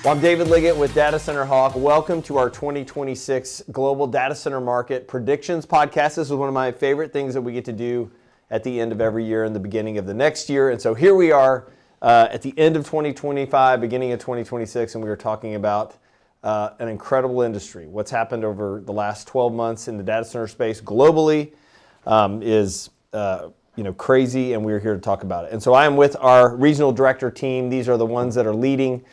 Well, I'm David Liggitt with datacenterHawk. Welcome to our 2026 Global Data Center Market Predictions podcast. This is one of my favorite things that we get to do at the end of every year and the beginning of the next year. And so here we are at the end of 2025, beginning of 2026, and we are talking about an incredible industry. What's happened over the last 12 months in the data center space globally is crazy, and we're here to talk about it. And so I am with our regional director team. These are the ones that are leading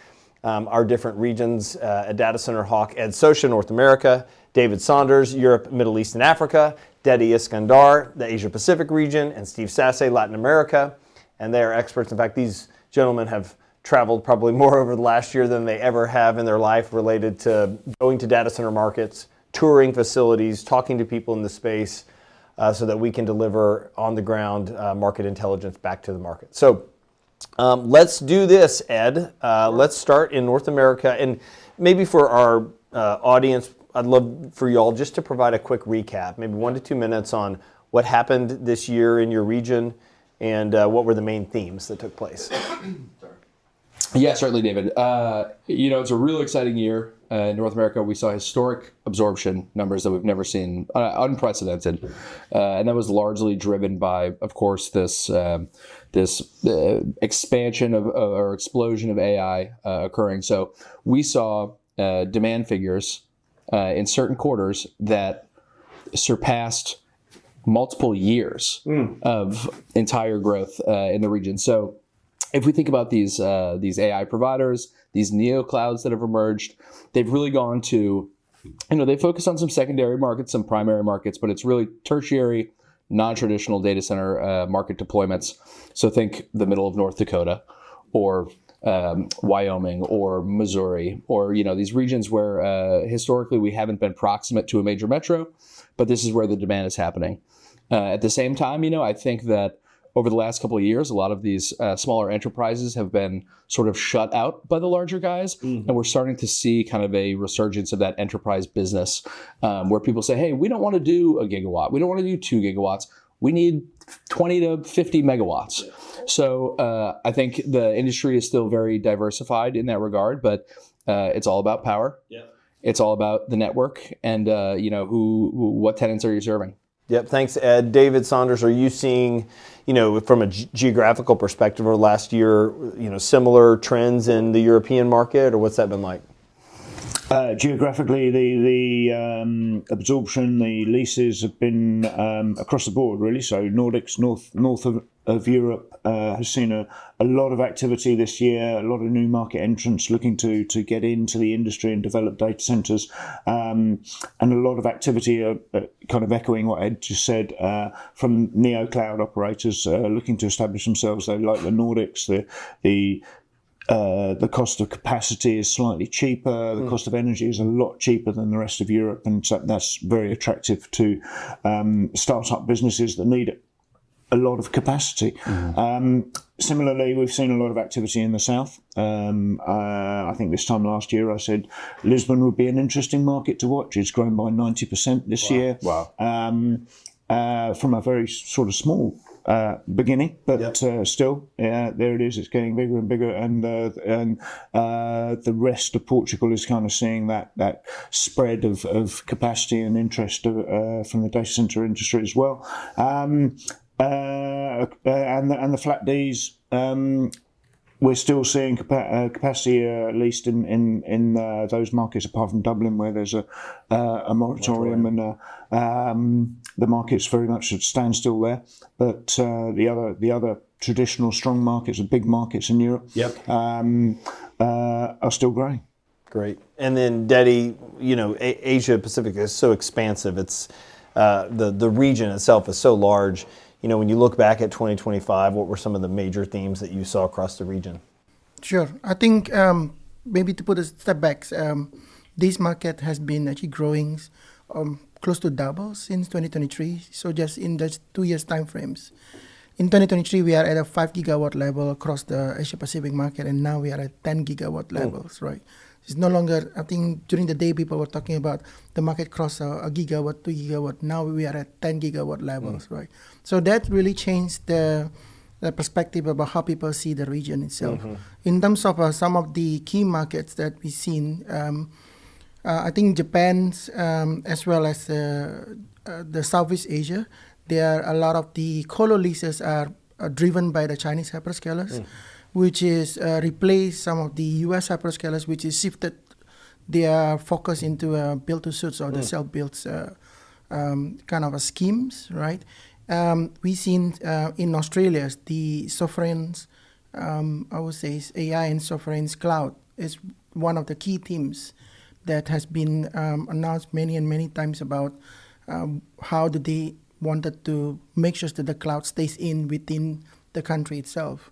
our different regions at datacenterHawk. Ed Socia, North America; David Sandars, Europe, Middle East, and Africa; Dedi Iskandar, the Asia Pacific region; and Steve Sasse, Latin America. And they are experts. In fact, these gentlemen have traveled probably more over the last year than they ever have in their life related to going to data center markets, touring facilities, talking to people in the space so that we can deliver on the ground market intelligence back to the market. So let's do this, Ed. Let's start in North America. And maybe for our audience, I'd love for you all just to provide a quick recap, maybe 1 to 2 minutes on what happened this year in your region and what were the main themes that took place. Yeah, certainly, David. It's a real exciting year in North America. We saw historic absorption numbers that we've never seen, unprecedented, and that was largely driven by, of course, this expansion of or explosion of AI occurring. So we saw demand figures in certain quarters that surpassed multiple years of entire growth in the region. So if we think about these AI providers, these neo clouds that have emerged, they've really gone to, they focus on some secondary markets, some primary markets, but it's really tertiary, non-traditional data center market deployments. So think the middle of North Dakota, or Wyoming, or Missouri, or these regions where historically we haven't been proximate to a major metro, but this is where the demand is happening. At the same time, I think that over the last couple of years, a lot of these smaller enterprises have been sort of shut out by the larger guys. And we're starting to see kind of a resurgence of that enterprise business where people say, hey, we don't want to do a gigawatt. We don't want to do 2 gigawatts. We need 20 to 50 megawatts. So I think the industry is still very diversified in that regard, but it's all about power. Yeah. It's all about the network and, what tenants are you serving? Yep, thanks, Ed. David Sandars, are you seeing, from a geographical perspective over the last year, similar trends in the European market, or what's that been like? Geographically, the absorption, the leases have been across the board, really. So Nordics, north of Europe has seen a lot of activity this year, a lot of new market entrants looking to get into the industry and develop data centers, and a lot of activity, kind of echoing what Ed just said, from neo cloud operators looking to establish themselves. They like the Nordics, the cost of capacity is slightly cheaper. The cost of energy is a lot cheaper than the rest of Europe, and so that's very attractive to startup businesses that need a lot of capacity. Similarly, we've seen a lot of activity in the south. I think this time last year I said Lisbon would be an interesting market to watch. It's grown by 90% this year. Wow. From a very sort of small beginning, but still, there it is. It's getting bigger and bigger, and the rest of Portugal is kind of seeing that spread of capacity and interest from the data center industry as well. And the flat Ds, we're still seeing capacity, at least in those markets, apart from Dublin, where there's a moratorium, and the market's very much at standstill there. But the other traditional strong markets, the big markets in Europe, are still growing. Great. And then, Dedi, Asia Pacific is so expansive. It's the region itself is so large. When you look back at 2025, what were some of the major themes that you saw across the region? Sure. I think maybe to put a step back, this market has been actually growing close to double since 2023. So just in just 2 years time frames. In 2023, we are at a 5 gigawatt level across the Asia Pacific market, and now we are at 10 gigawatt levels, right? It's no longer, I think during the day people were talking about the market cross a gigawatt, 2 gigawatt. Now we are at 10 gigawatt levels, right? So that really changed the perspective about how people see the region itself. In terms of some of the key markets that we've seen, I think Japan's as well as the Southeast Asia, there are a lot of the colo leases are driven by the Chinese hyperscalers, which is replaced some of the US hyperscalers, which is shifted their focus into build-to-suits or the self-built kind of schemes, right? We've seen in Australia, the sovereigns, I would say AI and sovereigns cloud is one of the key themes that has been announced many and many times about how do they wanted to make sure that the cloud stays within the country itself.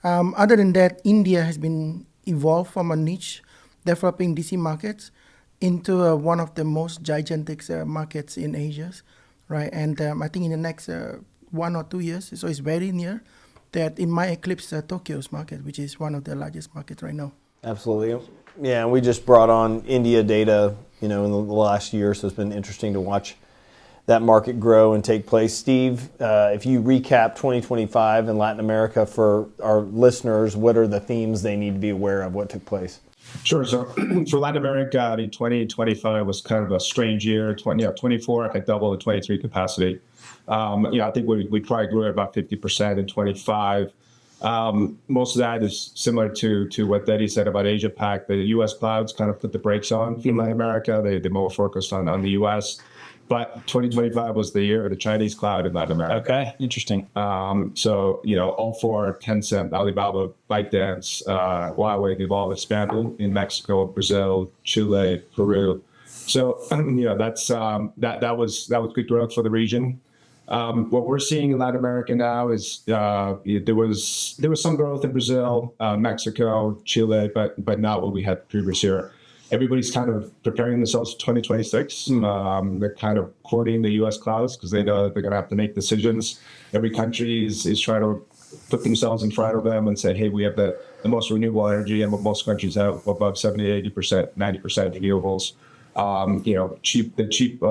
Other than that, India has been evolved from a niche, developing DC markets into one of the most gigantic markets in Asia, right? And I think in the next 1 or 2 years, so it's very near, that it might eclipse Tokyo's market, which is one of the largest markets right now. Absolutely. Yeah, and we just brought on India data, in the last year, so it's been interesting to watch that market grow and take place. Steve, if you recap 2025 in Latin America for our listeners, what are the themes they need to be aware of? What took place? Sure. So for Latin America, 2025 was kind of a strange year. 24 had double the 23 capacity. I think we probably grew at about 50% in 25. Most of that is similar to what Dedi said about Asia Pac. The U.S. clouds kind of put the brakes on in Latin America. They're more focused on the U.S. But 2025 was the year of the Chinese cloud in Latin America. Okay, interesting. So, all four, Tencent, Alibaba, ByteDance, Huawei, they've all expanded in Mexico, Brazil, Chile, Peru. So, that was good growth for the region. What we're seeing in Latin America now is there was some growth in Brazil, Mexico, Chile, but not what we had the previous year. Everybody's kind of preparing themselves for 2026. They're kind of courting the U.S. clouds because they know that they're going to have to make decisions. Every country is trying to put themselves in front of them and say, hey, we have the most renewable energy, and most countries have above 70, 80%, 90% renewables. Cheap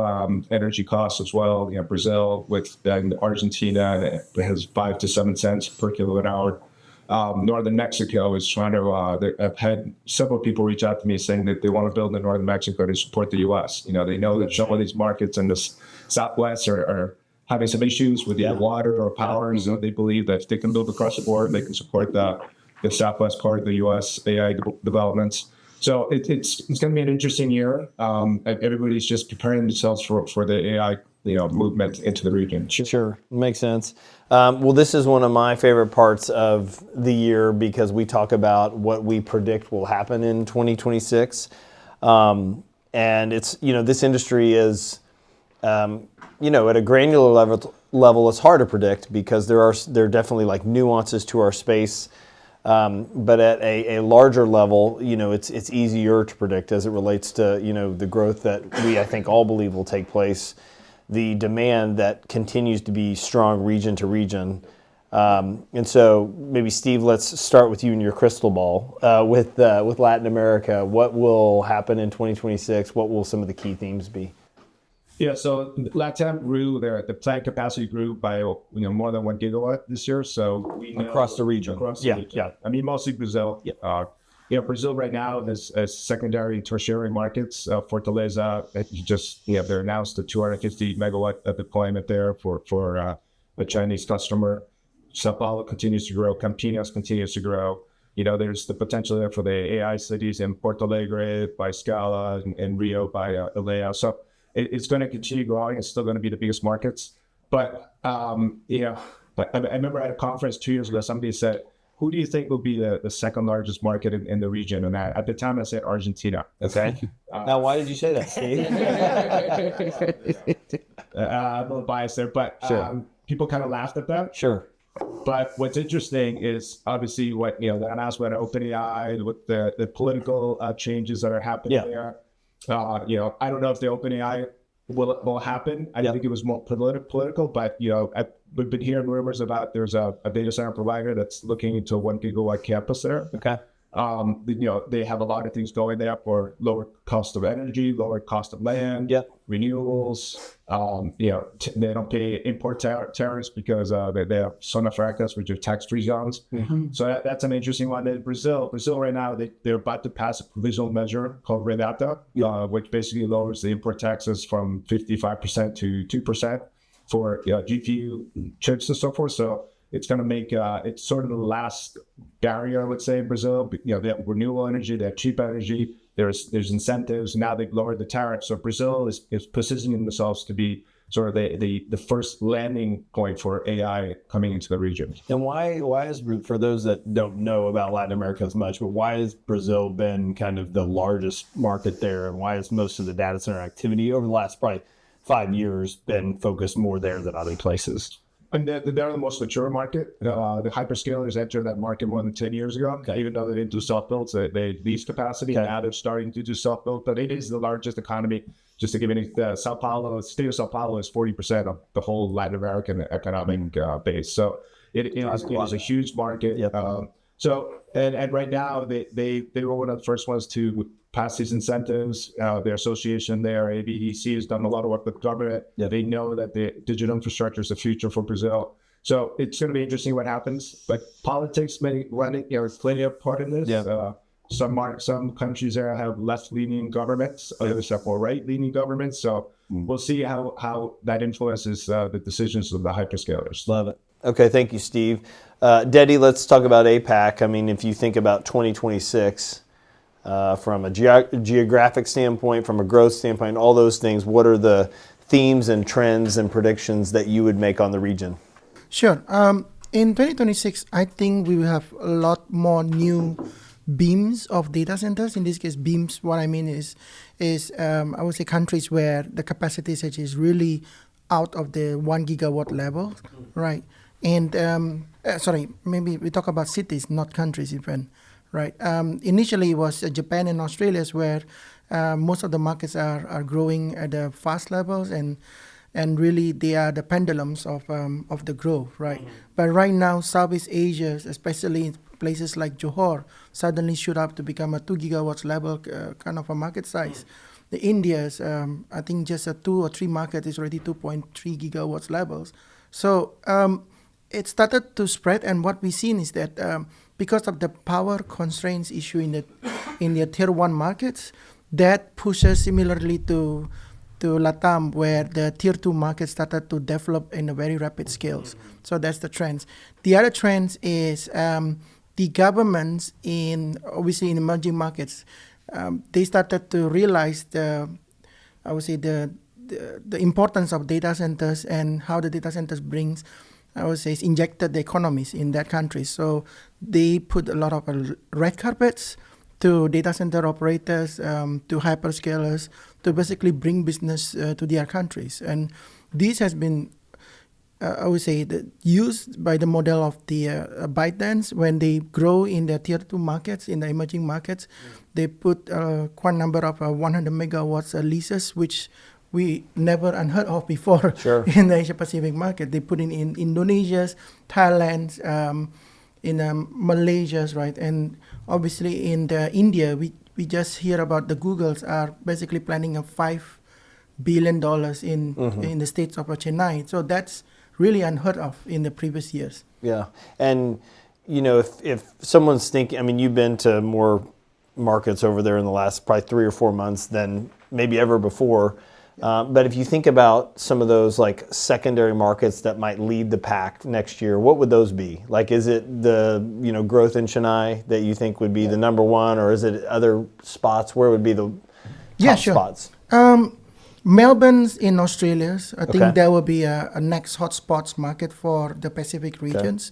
energy costs as well. Brazil and Argentina has 5 to 7 cents per kilowatt hour. Northern Mexico is trying to, I've had several people reach out to me saying that they want to build in Northern Mexico to support the U.S. They know that some of these markets in the Southwest are having some issues with either water or power. And so they believe that if they can build across the board, they can support the Southwest part of the U.S. AI developments. So it's going to be an interesting year. Everybody's just preparing themselves for the AI movement into the region. Sure, makes sense. Well, this is one of my favorite parts of the year because we talk about what we predict will happen in 2026. And it's, this industry is, at a granular level, it's hard to predict because there are definitely like nuances to our space. But at a larger level, it's easier to predict as it relates to, the growth that I think all believe will take place, the demand that continues to be strong region to region. And so maybe, Steve, let's start with you and your crystal ball with Latin America. What will happen in 2026? What will some of the key themes be? Yeah, so LATAM grew, the plant capacity grew by more than 1 gigawatt this year. So across the region. Yeah. I mean, mostly Brazil. Yeah. Brazil right now has secondary and tertiary markets. Fortaleza, they announced a 250 megawatt deployment there for a Chinese customer. Sao Paulo continues to grow. Campinas continues to grow. There's the potential there for the AI cities in Porto Alegre by Scala and Rio by Elea. So it's going to continue growing. It's still going to be the biggest markets. But, I remember at a conference 2 years ago, somebody said, who do you think will be the second largest market in the region? And at the time I said Argentina. Okay. Now, why did you say that, Steve? I'm a little biased there, but sure. People kind of laughed at that. Sure. But what's interesting is obviously what, the announcement of OpenAI, with the political changes that are happening there. I don't know if the OpenAI will happen. I think it was more political, but we've been hearing rumors about there's a data center provider that's looking into a 1 gigawatt campus there. Okay. They have a lot of things going there for lower cost of energy, lower cost of land, renewables. They don't pay import tariffs because they have zona francas, which are tax-free zones. So that's an interesting one. Then Brazil right now, they're about to pass a provisional measure called Renata, which basically lowers the import taxes from 55% to 2% for GPU chips and so forth. So it's going to make it's sort of the last barrier, I would say, in Brazil. They have renewable energy, they have cheap energy. There's incentives. Now they've lowered the tariffs. So Brazil is positioning themselves to be sort of the first landing point for AI coming into the region. And why is, for those that don't know about Latin America as much, but why has Brazil been kind of the largest market there, and why has most of the data center activity over the last probably 5 years been focused more there than other places? And they're the most mature market. The hyperscalers entered that market more than 10 years ago. Even though they didn't do self-builds, they leased capacity. Now they're starting to do self-build, but it is the largest economy. Just to give you an state of Sao Paulo is 40% of the whole Latin American economic base. So it is a huge market. And right now they were one of the first ones to pass these incentives. Their association there, ABEC, has done a lot of work with the government. They know that the digital infrastructure is the future for Brazil. So it's going to be interesting what happens. But politics may play a part in this. Some countries there have left-leaning governments, others have more right-leaning governments. So we'll see how that influences the decisions of the hyperscalers. Love it. Okay, thank you, Steve. Dedi, let's talk about APAC. I mean, if you think about 2026, from a geographic standpoint, from a growth standpoint, all those things, what are the themes and trends and predictions that you would make on the region? Sure. In 2026, I think we will have a lot more new beams of data centers. In this case, beams, what I mean is I would say countries where the capacity usage is really out of the 1 gigawatt level, right? And maybe we talk about cities, not countries even, right? Initially, it was Japan and Australia where most of the markets are growing at the fast levels, and really they are the pendulums of the growth, right? But right now, Southeast Asia, especially in places like Johor, suddenly shoot up to become a 2 gigawatts level kind of a market size. The India's, I think just a 2 or 3 market is already 2.3 gigawatts levels. So it started to spread, and what we've seen is that because of the power constraints issue in the tier 1 markets, that pushes similarly to LATAM, where the tier 2 markets started to develop in a very rapid scales. So that's the trends. The other trends is the governments obviously in emerging markets, they started to realize the importance of data centers and how the data centers brings, injected the economies in that country. So they put a lot of red carpets to data center operators, to hyperscalers, to basically bring business to their countries. And this has been, used by the model of the ByteDance. When they grow in the tier 2 markets, in the emerging markets, they put quite a number of 100 megawatts leases, which we never unheard of before in the Asia Pacific market. They put in Indonesia, Thailand, in Malaysia, right? And obviously in India, we just hear about the Googles are basically planning a $5 billion in the states of Chennai. So that's really unheard of in the previous years. Yeah. And, if someone's thinking, I mean, you've been to more markets over there in the last probably 3 or 4 months than maybe ever before. But if you think about some of those like secondary markets that might lead the pack next year, what would those be? Like, is it the growth in Chennai that you think would be the number one, or is it other spots? Where would be the top spots? Melbourne's in Australia. I think that will be a next hotspots market for the Pacific regions.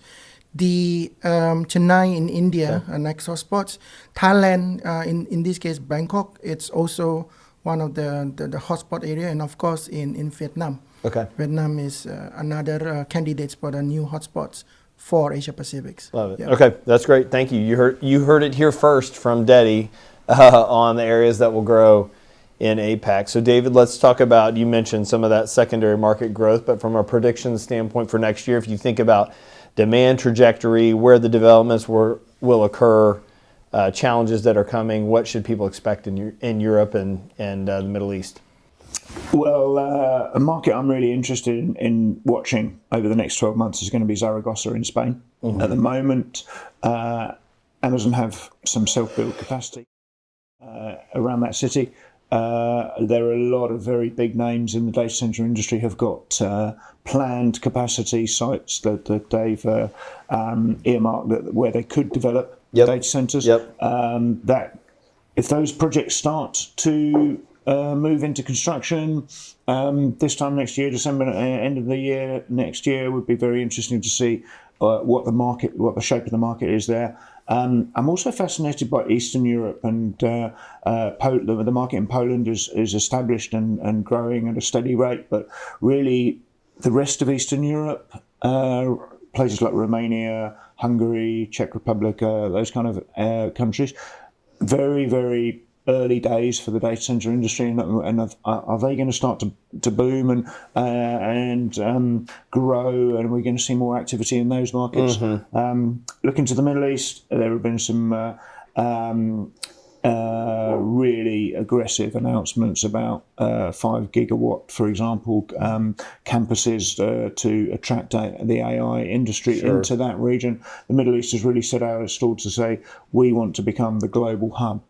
The Chennai in India, next hotspots. Thailand, in this case Bangkok, it's also one of the hotspot area, and of course in Vietnam. Vietnam is another candidate for the new hotspots for Asia Pacifics. Love it. Okay, that's great. Thank you. You heard it here first from Dedi on the areas that will grow in APAC. So David, let's talk about, you mentioned some of that secondary market growth, but from a prediction standpoint for next year, if you think about demand trajectory, where the developments will occur, challenges that are coming? What should people expect in Europe and the Middle East? Well, a market I'm really interested in watching over the next 12 months is going to be Zaragoza in Spain. At the moment, Amazon have some self-built capacity around that city. There are a lot of very big names in the data center industry have got planned capacity sites that they've earmarked where they could develop data centers. That if those projects start to move into construction this time next year, December, end of the year next year, would be very interesting to see what the shape of the market is there. I'm also fascinated by Eastern Europe and Poland. The market in Poland is established and growing at a steady rate, but really the rest of Eastern Europe, places like Romania, Hungary, Czech Republic, those kind of countries, very, very early days for the data center industry, and are they going to start to boom and grow, and we're going to see more activity in those markets? Looking to the Middle East, there have been some really aggressive announcements about 5 gigawatt, for example, campuses to attract the AI industry into that region. The Middle East has really set out its stall to say, we want to become the global hub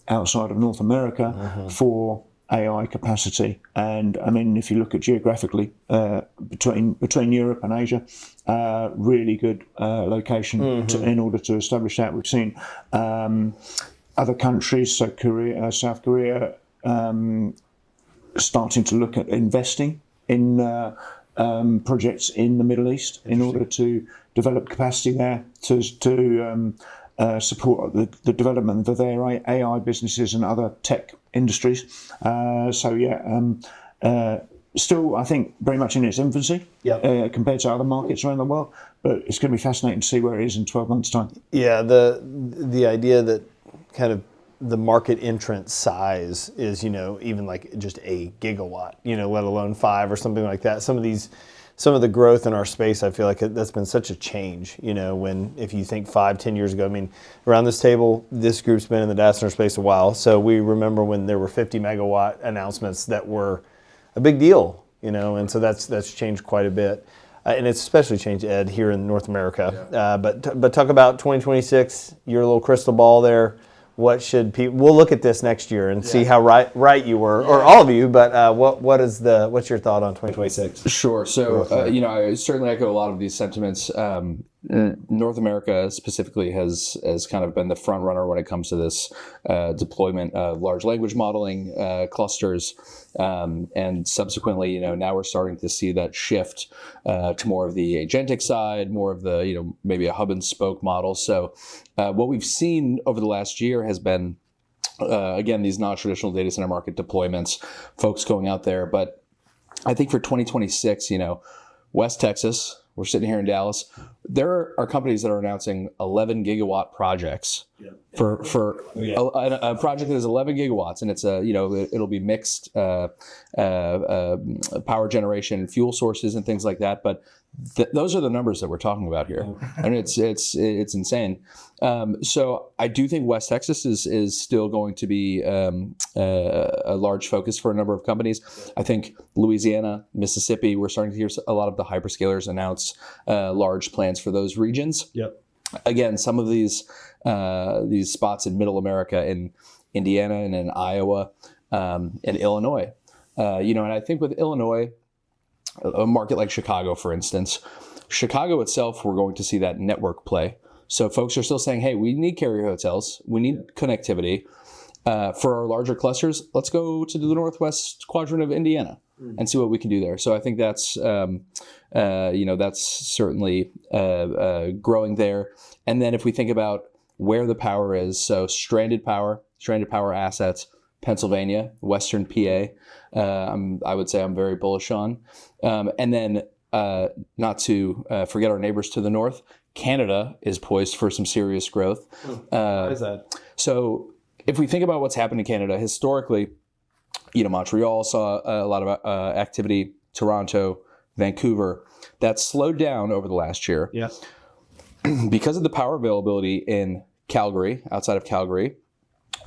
outside of North America for AI capacity. And I mean, if you look at geographically between Europe and Asia, really good location in order to establish that. We've seen other countries, so South Korea, starting to look at investing in projects in the Middle East in order to develop capacity there to support the development of their AI businesses and other tech industries. Still, I think, very much in its infancy compared to other markets around the world, but it's going to be fascinating to see where it is in 12 months' time. Yeah, the idea that kind of the market entrance size is, even like just a gigawatt, let alone 5 or something like that. Some of the growth in our space, I feel like that's been such a change, if you think 5-10 years ago, I mean, around this table, this group's been in the data center space a while. So we remember when there were 50 megawatt announcements that were a big deal, and so that's changed quite a bit. And it's especially changed, Ed, here in North America. But talk about 2026, your little crystal ball there. What should people? We'll look at this next year and see how right you were, or all of you. But what's your thought on 2026? Sure. So I certainly echo a lot of these sentiments. North America specifically has kind of been the front runner when it comes to this deployment of large language modeling clusters, and subsequently, now we're starting to see that shift to more of the agentic side, more of the maybe a hub and spoke model. So what we've seen over the last year has been again these non-traditional data center market deployments, folks going out there. But I think for 2026, West Texas. We're sitting here in Dallas. There are companies that are announcing 11 gigawatt projects for a project that is 11 gigawatts, and it's it'll be mixed power generation, fuel sources, and things like that. But those are the numbers that we're talking about here, and it's insane. So I do think West Texas is still going to be a large focus for a number of companies. I think Louisiana, Mississippi, we're starting to hear a lot of the hyperscalers announce large plans for those regions. Again, some of these spots in Middle America, in Indiana and in Iowa, and Illinois. And I think with Illinois, a market like Chicago, for instance, Chicago itself, we're going to see that network play. So folks are still saying, hey, we need carrier hotels. We need connectivity. For our larger clusters, let's go to the northwest quadrant of Indiana and see what we can do there. So I think that's, that's certainly growing there. And then if we think about where the power is, so stranded power assets, Pennsylvania, Western PA, I would say I'm very bullish on. And then not to forget our neighbors to the north, Canada is poised for some serious growth. Why is that? So if we think about what's happened in Canada historically, Montreal saw a lot of activity, Toronto, Vancouver, that slowed down over the last year. Yes. Because of the power availability in Calgary, outside of Calgary.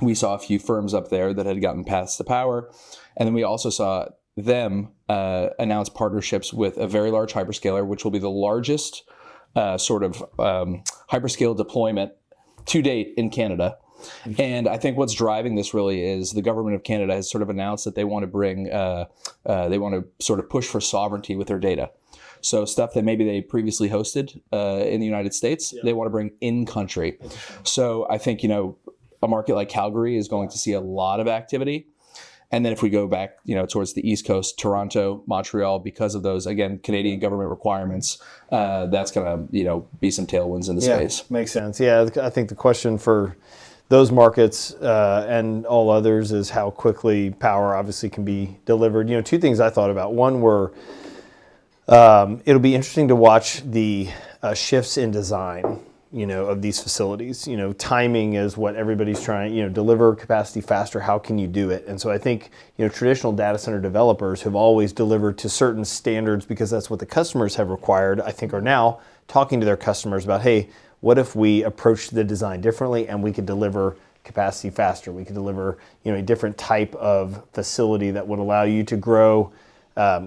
We saw a few firms up there that had gotten past the power. And then we also saw them announce partnerships with a very large hyperscaler, which will be the largest hyperscale deployment to date in Canada. And I think what's driving this really is the government of Canada has sort of announced that they want to bring, they want to sort of push for sovereignty with their data. So stuff that maybe they previously hosted in the United States, they want to bring in country. So I think, a market like Calgary is going to see a lot of activity. And then if we go back, towards the East Coast, Toronto, Montreal, because of those, again, Canadian government requirements, that's going to, be some tailwinds in the space. Makes sense. Yeah, I think the question for those markets and all others is how quickly power obviously can be delivered. Two things I thought about. One were it'll be interesting to watch the shifts in design, of these facilities. Timing is what everybody's trying, deliver capacity faster. How can you do it? And so I think, traditional data center developers have always delivered to certain standards because that's what the customers have required, I think, are now talking to their customers about, hey, what if we approach the design differently and we could deliver capacity faster? We could deliver, a different type of facility that would allow you to grow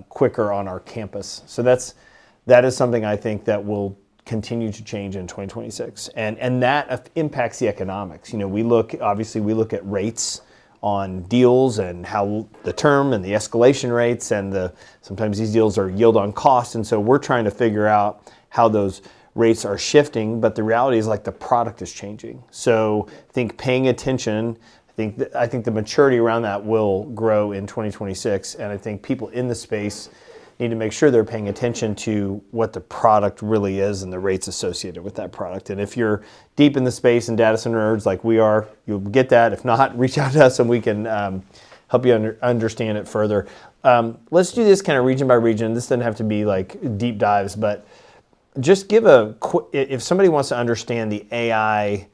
quicker on our campus. So that is something I think that will continue to change in 2026, and that impacts the economics. We look at rates on deals and how the term and the escalation rates, and sometimes these deals are yield on cost, and so we're trying to figure out how those rates are shifting. But the reality is, the product is changing. So I think paying attention. I think the maturity around that will grow in 2026, and I think people in the space need to make sure they're paying attention to what the product really is and the rates associated with that product. And if you're deep in the space and data center nerds like we are, you'll get that. If not, reach out to us and we can help you understand it further. Let's do this kind of region by region. This doesn't have to be deep dives, but just give if somebody wants to understand the AI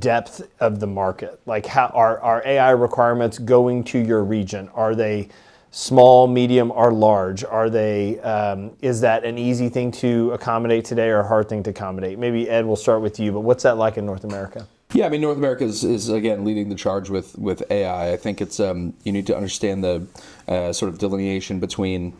depth of the market, how are AI requirements going to your region? Are they small, medium, or large? Are they? Is that an easy thing to accommodate today or a hard thing to accommodate? Maybe Ed, we'll start with you, but what's that like in North America? Yeah, North America is again leading the charge with AI. I think it's you need to understand the sort of delineation between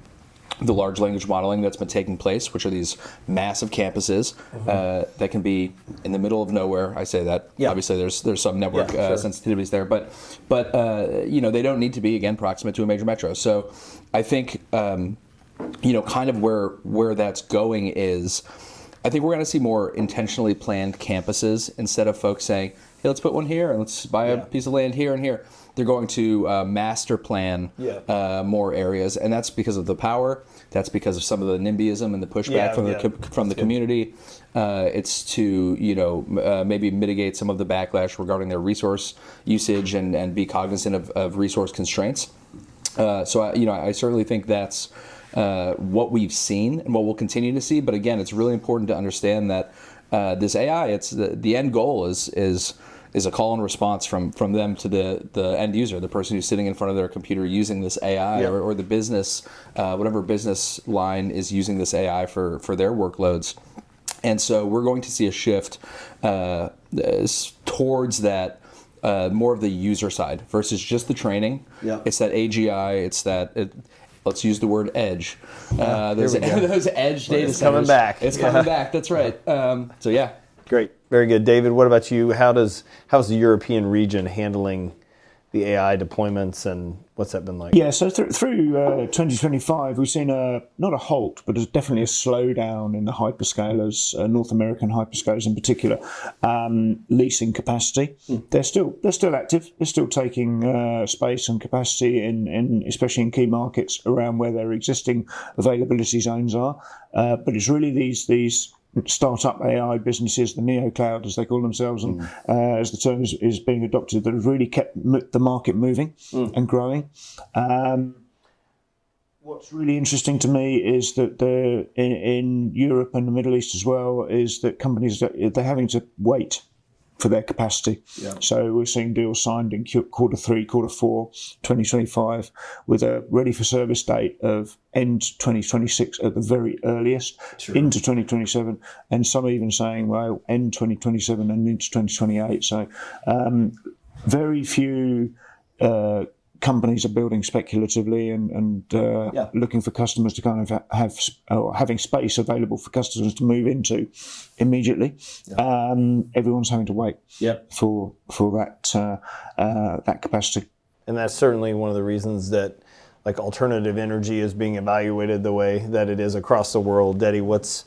the large language modeling that's been taking place, which are these massive campuses that can be in the middle of nowhere. I say that. Yeah. Obviously, there's some network sensitivities there, but they don't need to be, again, proximate to a major metro. So I think kind of where that's going is, I think we're going to see more intentionally planned campuses instead of folks saying, hey, let's put one here and let's buy a piece of land here and here. They're going to master plan more areas, and that's because of the power. That's because of some of the NIMBYism and the pushback from the community. It's to maybe mitigate some of the backlash regarding their resource usage and be cognizant of resource constraints. So I certainly think that's what we've seen and what we'll continue to see. But again, it's really important to understand that this AI, it's the end goal is a call and response from them to the end user, the person who's sitting in front of their computer using this AI, or the business, whatever business line is using this AI for their workloads. And so we're going to see a shift towards that, more of the user side versus just the training. Yeah. It's that AGI, it's that... let's use the word edge. Those edge data centers. Coming back. It's coming back. That's right. So yeah. Great. Very good. David, what about you? How's the European region handling the AI deployments, and what's that been like? Yeah, so through 2025, we've seen not a halt, but definitely a slowdown in the hyperscalers, North American hyperscalers in particular, leasing capacity. They're still active. They're still taking space and capacity in especially in key markets around where their existing availability zones are. But it's really these startup AI businesses, the neo cloud as they call themselves, and as the term is being adopted, that have really kept the market moving and growing. What's really interesting to me is that in Europe and the Middle East as well, is that companies, they're having to wait for their capacity. Yeah. So we're seeing deals signed in quarter 3, quarter 4, 2025, with a ready for service date of end 2026 at the very earliest, into 2027, and some even saying, well, end 2027 and into 2028. So very few companies are building speculatively and looking for customers to kind of having space available for customers to move into immediately. Everyone's having to wait for that capacity. And that's certainly one of the reasons that like alternative energy is being evaluated the way that it is across the world. Dedi, what's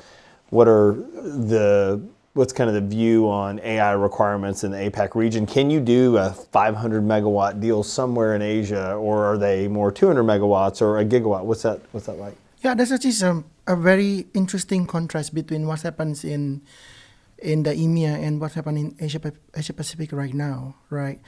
kind of the view on AI requirements in the APAC region? Can you do a 500 megawatt deal somewhere in Asia, or are they more 200 megawatts or a gigawatt? What's that like? Yeah, there's actually a very interesting contrast between what happens in the EMEA and what happens in Asia Pacific right now, right?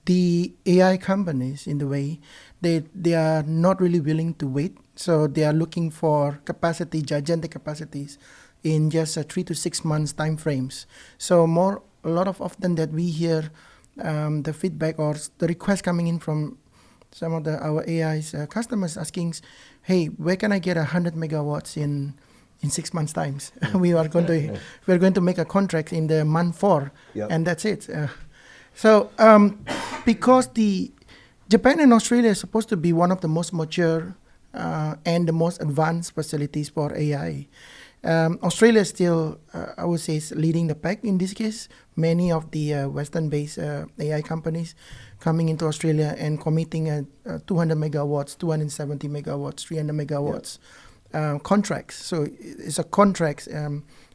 The AI companies, in the way, they are not really willing to wait, so they are looking for capacity, gigantic capacities, in just 3 to 6 months time frames. So a lot of often that we hear the feedback or the request coming in from some of our AI's customers asking, hey, where can I get 100 megawatts in 6 months times? we're going to make a contract in the month 4, and that's it. So because Japan and Australia is supposed to be one of the most mature and the most advanced facilities for AI. Australia is still, I would say, is leading the pack in this case. Many of the Western-based AI companies coming into Australia and committing 200 megawatts, 270 megawatts, 300 megawatts contracts. So it's a contract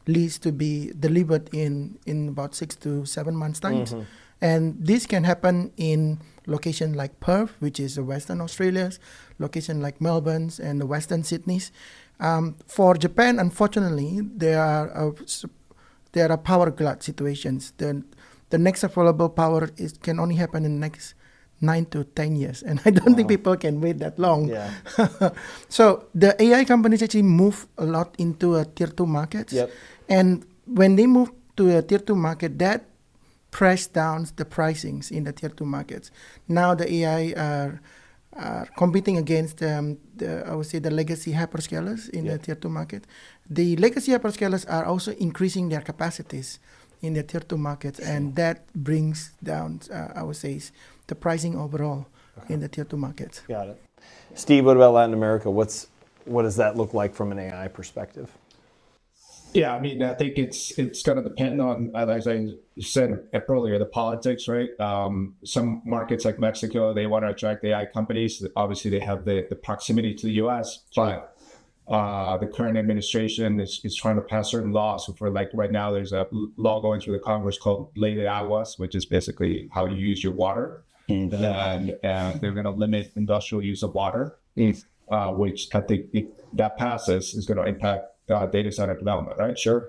lease to be delivered in about 6 to 7 months' time. Mm-hmm. And this can happen in locations like Perth, which is the Western Australia, location like Melbourne and the Western Sydney's. For Japan, unfortunately, there are power glut situations. The next available power can only happen in the next 9 to 10 years, and I don't think people can wait that long. Yeah. So the AI companies actually move a lot into tier 2 markets, and when they move to a tier 2 market, that press down the pricings in the tier 2 markets. Now the AI are competing against I would say the legacy hyperscalers in the tier 2 market. The legacy hyperscalers are also increasing their capacities in the tier 2 markets, and that brings down, I would say, the pricing overall in the tier 2 markets. Got it. Steve, what about Latin America? What does that look like from an AI perspective? Yeah, I mean, I think it's going to depend on, as I said earlier, the politics, right? Some markets like Mexico, they want to attract AI companies. Obviously, they have the proximity to the U.S., but the current administration is trying to pass certain laws. So for like right now, there's a law going through the Congress called Ley de Aguas, which is basically how you use your water. And they're going to limit industrial use of water, which I think if that passes is going to impact data center development, right? Sure.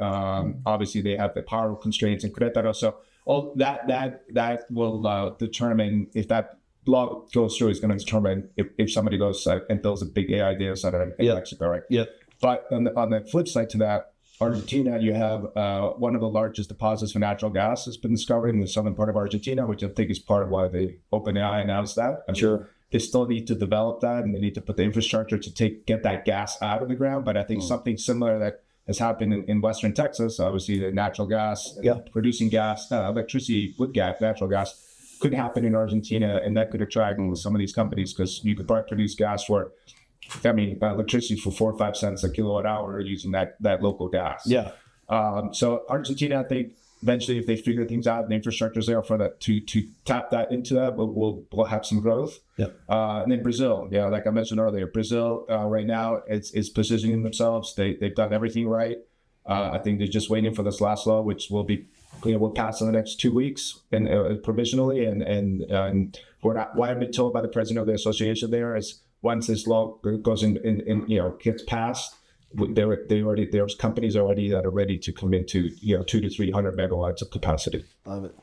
Obviously, they have the power constraints in Querétaro. So all that will determine if that law goes through. Is going to determine if somebody goes and builds a big AI data center in Mexico, right? Yeah. But on the flip side to that, Argentina, you have one of the largest deposits for natural gas has been discovered in the southern part of Argentina, which I think is part of why the OpenAI announced that. I'm sure they still need to develop that, and they need to put the infrastructure to get that gas out of the ground. But I think something similar that has happened in Western Texas, obviously the natural gas, producing gas, electricity with gas, natural gas, could happen in Argentina, and that could attract some of these companies because you could produce gas for, electricity for 4 or 5 cents a kilowatt hour using that local gas. Yeah. So Argentina, I think, eventually, if they figure things out and the infrastructure's there for that to tap that into that, we'll have some growth. Yeah. And then Brazil, like I mentioned earlier, Brazil right now is positioning themselves. They've done everything right. I think they're just waiting for this last law, which will pass in the next 2 weeks and provisionally. And what I've been told by the president of the association there is once this law goes in gets passed, there's companies already that are ready to commit to 200 to 300 megawatts of capacity. Love it.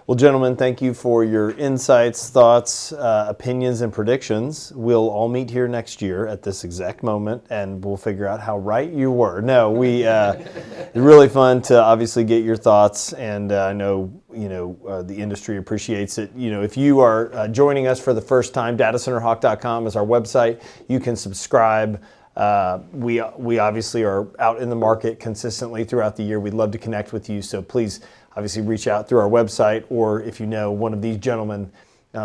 Well, gentlemen, thank you for your insights, thoughts, opinions, and predictions. We'll all meet here next year at this exact moment, and we'll figure out how right you were. No, it's really fun to obviously get your thoughts, and I know the industry appreciates it. If you are joining us for the first time, datacenterHawk.com is our website. You can subscribe. We obviously are out in the market consistently throughout the year. We'd love to connect with you, so please obviously reach out through our website, or if you know one of these gentlemen,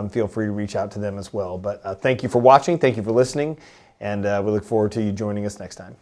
feel free to reach out to them as well. But thank you for watching, thank you for listening, and we look forward to you joining us next time.